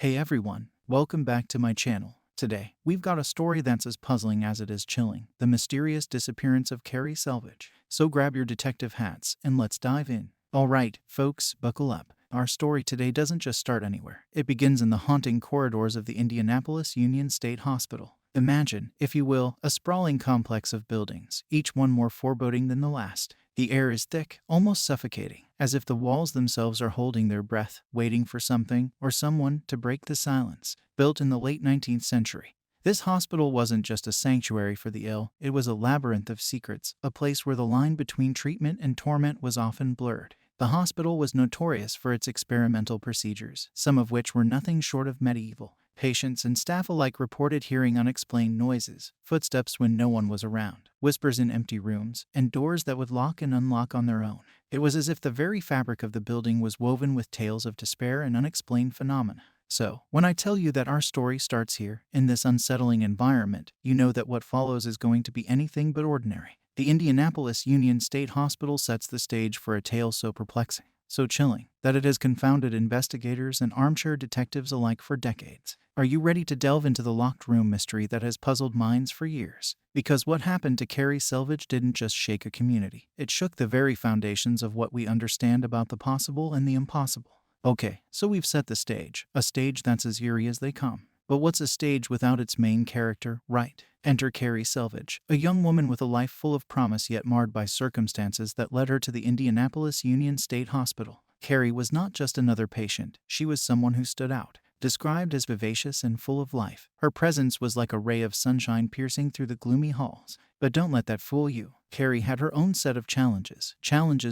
Hey everyone, welcome back to my channel. Today, we've got a story that's as puzzling as it is chilling, the mysterious disappearance of Carrie Selvage. So grab your detective hats and let's dive in. Alright, folks, buckle up. Our story today doesn't just start anywhere. It begins in the haunting corridors of the Indianapolis Union State Hospital. Imagine, if you will, a sprawling complex of buildings, each one more foreboding than the last. The air is thick, almost suffocating, as if the walls themselves are holding their breath, waiting for something or someone to break the silence. Built in the late 19th century, this hospital wasn't just a sanctuary for the ill, it was a labyrinth of secrets, a place where the line between treatment and torment was often blurred. The hospital was notorious for its experimental procedures, some of which were nothing short of medieval. Patients and staff alike reported hearing unexplained noises, footsteps when no one was around, whispers in empty rooms, and doors that would lock and unlock on their own. It was as if the very fabric of the building was woven with tales of despair and unexplained phenomena. So, when I tell you that our story starts here, in this unsettling environment, you know that what follows is going to be anything but ordinary. The Indianapolis Union State Hospital sets the stage for a tale so perplexing, so chilling, that it has confounded investigators and armchair detectives alike for decades. Are you ready to delve into the locked room mystery that has puzzled minds for years? Because what happened to Carrie Selvage didn't just shake a community, it shook the very foundations of what we understand about the possible and the impossible. Okay, so we've set the stage, a stage that's as eerie as they come. But what's a stage without its main character, right? Enter Carrie Selvage, a young woman with a life full of promise yet marred by circumstances that led her to the Indianapolis Union State Hospital. Carrie was not just another patient, she was someone who stood out. Described as vivacious and full of life, her presence was like a ray of sunshine piercing through the gloomy halls. But don't let that fool you. Carrie had her own set of challenges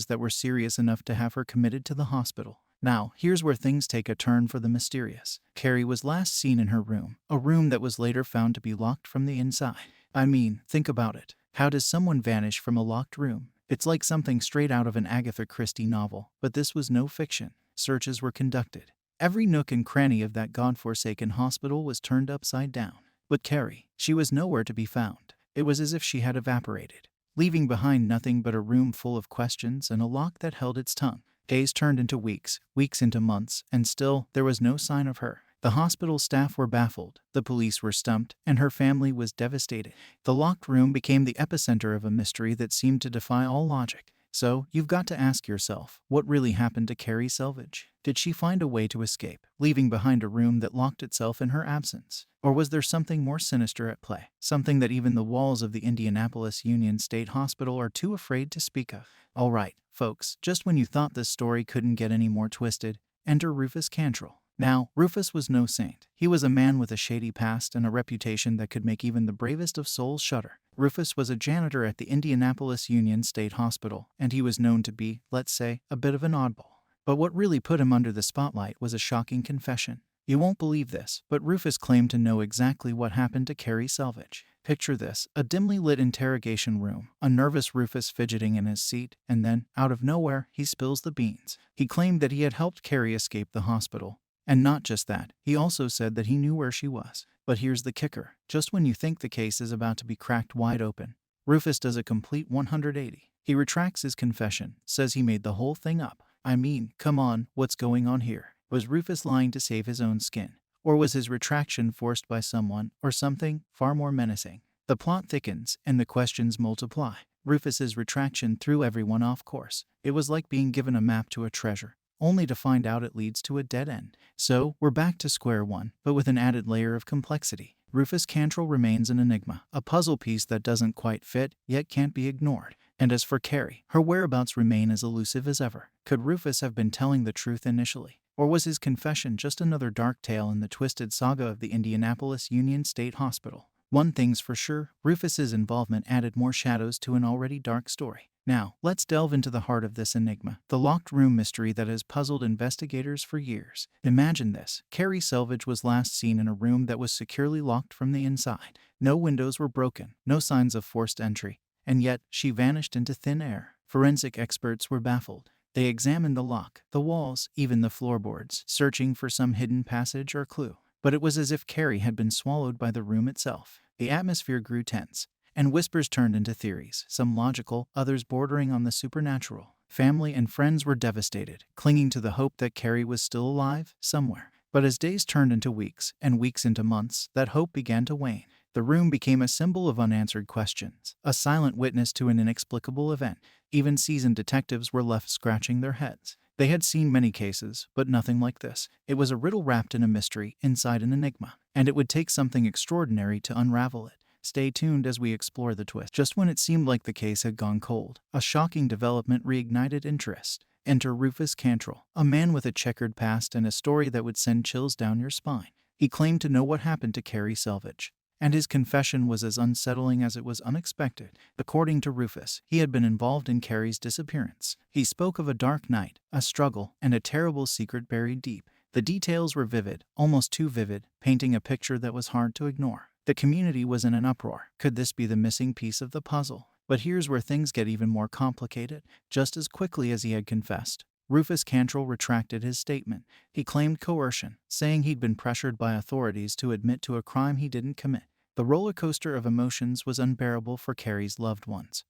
that were serious enough to have her committed to the hospital. Now, here's where things take a turn for the mysterious. Carrie was last seen in her room, a room that was later found to be locked from the inside. I mean, think about it. How does someone vanish from a locked room? It's like something straight out of an Agatha Christie novel, but this was no fiction. Searches were conducted. Every nook and cranny of that godforsaken hospital was turned upside down. But Carrie, she was nowhere to be found. It was as if she had evaporated, leaving behind nothing but a room full of questions and a lock that held its tongue. Days turned into weeks, weeks into months, and still there was no sign of her. The hospital staff were baffled, the police were stumped, and her family was devastated. The locked room became the epicenter of a mystery that seemed to defy all logic. So, you've got to ask yourself, what really happened to Carrie Selvage? Did she find a way to escape, leaving behind a room that locked itself in her absence? Or was there something more sinister at play? Something that even the walls of the Indianapolis Union State Hospital are too afraid to speak of? Alright, folks, just when you thought this story couldn't get any more twisted, enter Rufus Cantrell. Now, Rufus was no saint. He was a man with a shady past and a reputation that could make even the bravest of souls shudder. Rufus was a janitor at the Indianapolis Union State Hospital, and he was known to be, let's say, a bit of an oddball. But what really put him under the spotlight was a shocking confession. You won't believe this, but Rufus claimed to know exactly what happened to Carrie Selvage. Picture this, a dimly lit interrogation room, a nervous Rufus fidgeting in his seat, and then, out of nowhere, he spills the beans. He claimed that he had helped Carrie escape the hospital. And not just that, he also said that he knew where she was. But here's the kicker. Just when you think the case is about to be cracked wide open, Rufus does a complete 180. He retracts his confession, says he made the whole thing up. I mean, come on, what's going on here? Was Rufus lying to save his own skin? Or was his retraction forced by someone or something far more menacing? The plot thickens and the questions multiply. Rufus's retraction threw everyone off course. It was like being given a map to a treasure, only to find out it leads to a dead end. So, we're back to square one, but with an added layer of complexity. Rufus Cantrell remains an enigma, a puzzle piece that doesn't quite fit, yet can't be ignored. And as for Carrie, her whereabouts remain as elusive as ever. Could Rufus have been telling the truth initially? Or was his confession just another dark tale in the twisted saga of the Indianapolis Union State Hospital? One thing's for sure, Rufus's involvement added more shadows to an already dark story. Now, let's delve into the heart of this enigma, the locked room mystery that has puzzled investigators for years. Imagine this. Carrie Selvage was last seen in a room that was securely locked from the inside. No windows were broken, no signs of forced entry, and yet she vanished into thin air. Forensic experts were baffled. They examined the lock, the walls, even the floorboards, searching for some hidden passage or clue. But it was as if Carrie had been swallowed by the room itself. The atmosphere grew tense, and whispers turned into theories, some logical, others bordering on the supernatural. Family and friends were devastated, clinging to the hope that Carrie was still alive, somewhere. But as days turned into weeks and weeks into months, that hope began to wane. The room became a symbol of unanswered questions, a silent witness to an inexplicable event. Even seasoned detectives were left scratching their heads. They had seen many cases, but nothing like this. It was a riddle wrapped in a mystery, inside an enigma, and it would take something extraordinary to unravel it. Stay tuned as we explore the twist. Just when it seemed like the case had gone cold, a shocking development reignited interest. Enter Rufus Cantrell, a man with a checkered past and a story that would send chills down your spine. He claimed to know what happened to Carrie Selvage, and his confession was as unsettling as it was unexpected. According to Rufus, he had been involved in Carrie's disappearance. He spoke of a dark night, a struggle, and a terrible secret buried deep. The details were vivid, almost too vivid, painting a picture that was hard to ignore. The community was in an uproar. Could this be the missing piece of the puzzle? But here's where things get even more complicated. Just as quickly as he had confessed, Rufus Cantrell retracted his statement. He claimed coercion, saying he'd been pressured by authorities to admit to a crime he didn't commit. The roller coaster of emotions was unbearable for Carrie's loved ones,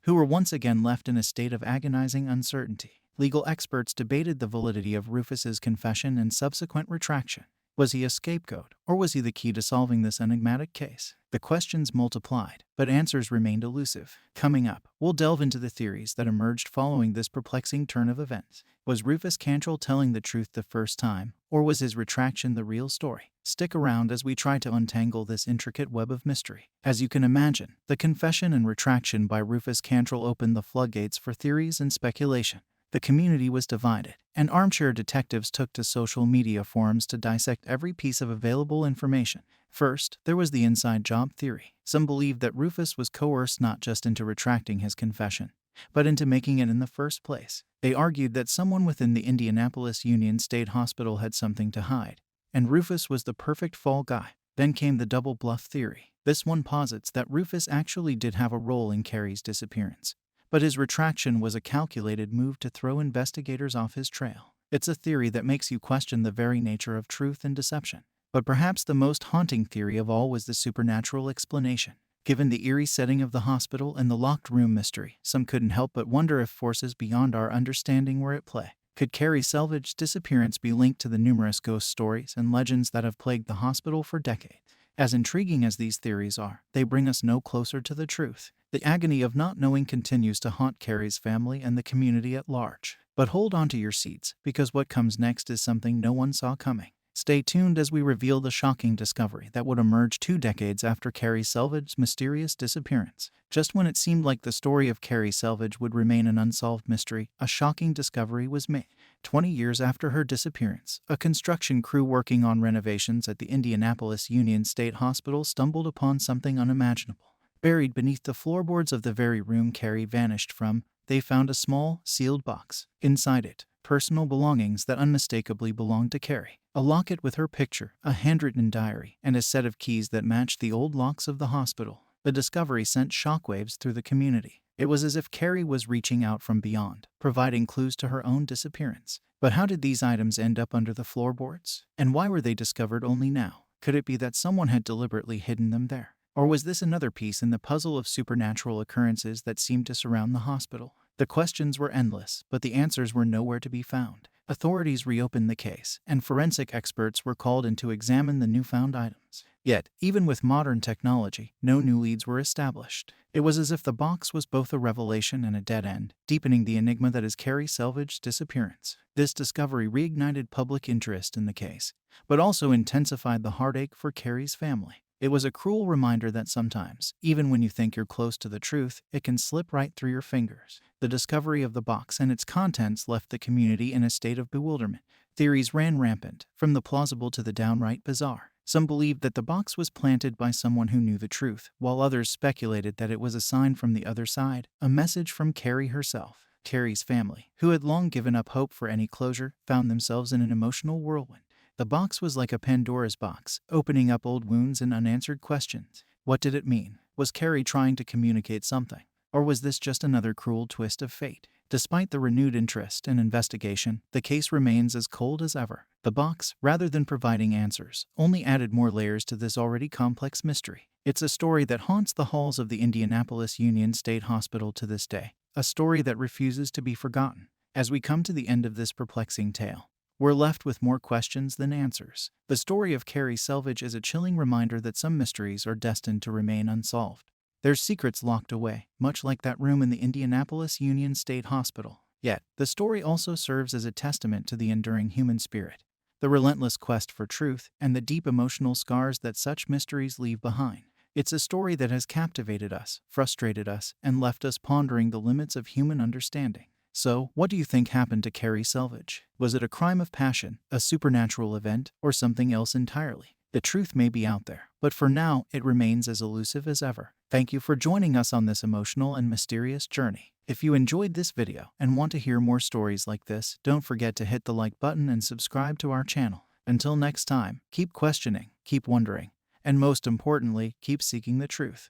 who were once again left in a state of agonizing uncertainty. Legal experts debated the validity of Rufus's confession and subsequent retraction. Was he a scapegoat, or was he the key to solving this enigmatic case? The questions multiplied, but answers remained elusive. Coming up, we'll delve into the theories that emerged following this perplexing turn of events. Was Rufus Cantrell telling the truth the first time, or was his retraction the real story? Stick around as we try to untangle this intricate web of mystery. As you can imagine, the confession and retraction by Rufus Cantrell opened the floodgates for theories and speculation. The community was divided, and armchair detectives took to social media forums to dissect every piece of available information. First, there was the inside job theory. Some believed that Rufus was coerced not just into retracting his confession, but into making it in the first place. They argued that someone within the Indianapolis Union State Hospital had something to hide, and Rufus was the perfect fall guy. Then came the double bluff theory. This one posits that Rufus actually did have a role in Carrie's disappearance, but his retraction was a calculated move to throw investigators off his trail. It's a theory that makes you question the very nature of truth and deception. But perhaps the most haunting theory of all was the supernatural explanation. Given the eerie setting of the hospital and the locked room mystery, some couldn't help but wonder if forces beyond our understanding were at play. Could Carrie Selvage's disappearance be linked to the numerous ghost stories and legends that have plagued the hospital for decades? As intriguing as these theories are, they bring us no closer to the truth. The agony of not knowing continues to haunt Carrie's family and the community at large. But hold on to your seats, because what comes next is something no one saw coming. Stay tuned as we reveal the shocking discovery that would emerge 2 decades after Carrie Selvage's mysterious disappearance. Just when it seemed like the story of Carrie Selvage would remain an unsolved mystery, a shocking discovery was made. 20 years after her disappearance, a construction crew working on renovations at the Indianapolis Union State Hospital stumbled upon something unimaginable. Buried beneath the floorboards of the very room Carrie vanished from, they found a small, sealed box. Inside it, personal belongings that unmistakably belonged to Carrie. A locket with her picture, a handwritten diary, and a set of keys that matched the old locks of the hospital. The discovery sent shockwaves through the community. It was as if Carrie was reaching out from beyond, providing clues to her own disappearance. But how did these items end up under the floorboards? And why were they discovered only now? Could it be that someone had deliberately hidden them there? Or was this another piece in the puzzle of supernatural occurrences that seemed to surround the hospital? The questions were endless, but the answers were nowhere to be found. Authorities reopened the case, and forensic experts were called in to examine the newfound items. Yet, even with modern technology, no new leads were established. It was as if the box was both a revelation and a dead end, deepening the enigma that is Carrie Selvage's disappearance. This discovery reignited public interest in the case, but also intensified the heartache for Carrie's family. It was a cruel reminder that sometimes, even when you think you're close to the truth, it can slip right through your fingers. The discovery of the box and its contents left the community in a state of bewilderment. Theories ran rampant, from the plausible to the downright bizarre. Some believed that the box was planted by someone who knew the truth, while others speculated that it was a sign from the other side, a message from Carrie herself. Carrie's family, who had long given up hope for any closure, found themselves in an emotional whirlwind. The box was like a Pandora's box, opening up old wounds and unanswered questions. What did it mean? Was Carrie trying to communicate something? Or was this just another cruel twist of fate? Despite the renewed interest and investigation, the case remains as cold as ever. The box, rather than providing answers, only added more layers to this already complex mystery. It's a story that haunts the halls of the Indianapolis Union State Hospital to this day, a story that refuses to be forgotten. As we come to the end of this perplexing tale, we're left with more questions than answers. The story of Carrie Selvage is a chilling reminder that some mysteries are destined to remain unsolved. There's secrets locked away, much like that room in the Indianapolis Union State Hospital. Yet, the story also serves as a testament to the enduring human spirit, the relentless quest for truth, and the deep emotional scars that such mysteries leave behind. It's a story that has captivated us, frustrated us, and left us pondering the limits of human understanding. So, what do you think happened to Carrie Selvage? Was it a crime of passion, a supernatural event, or something else entirely? The truth may be out there, but for now, it remains as elusive as ever. Thank you for joining us on this emotional and mysterious journey. If you enjoyed this video and want to hear more stories like this, don't forget to hit the like button and subscribe to our channel. Until next time, keep questioning, keep wondering, and most importantly, keep seeking the truth.